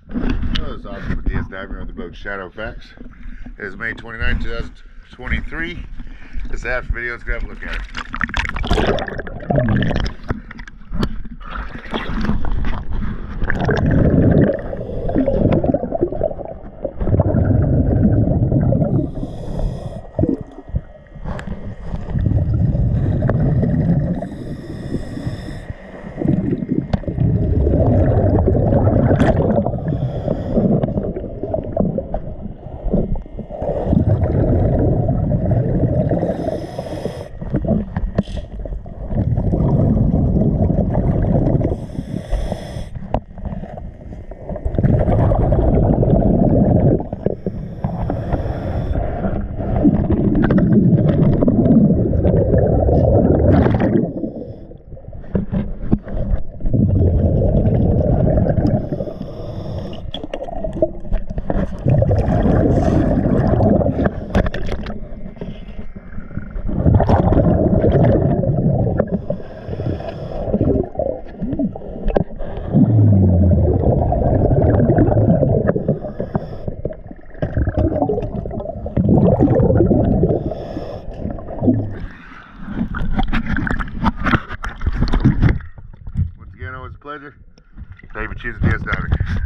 Hello, this is Austin with DS Diving on the boat Shadow Fax. It is May 29, 2023. This is the after video. Let's go have a look at it. Once again, always a pleasure. Thank you for choosing DS Diving.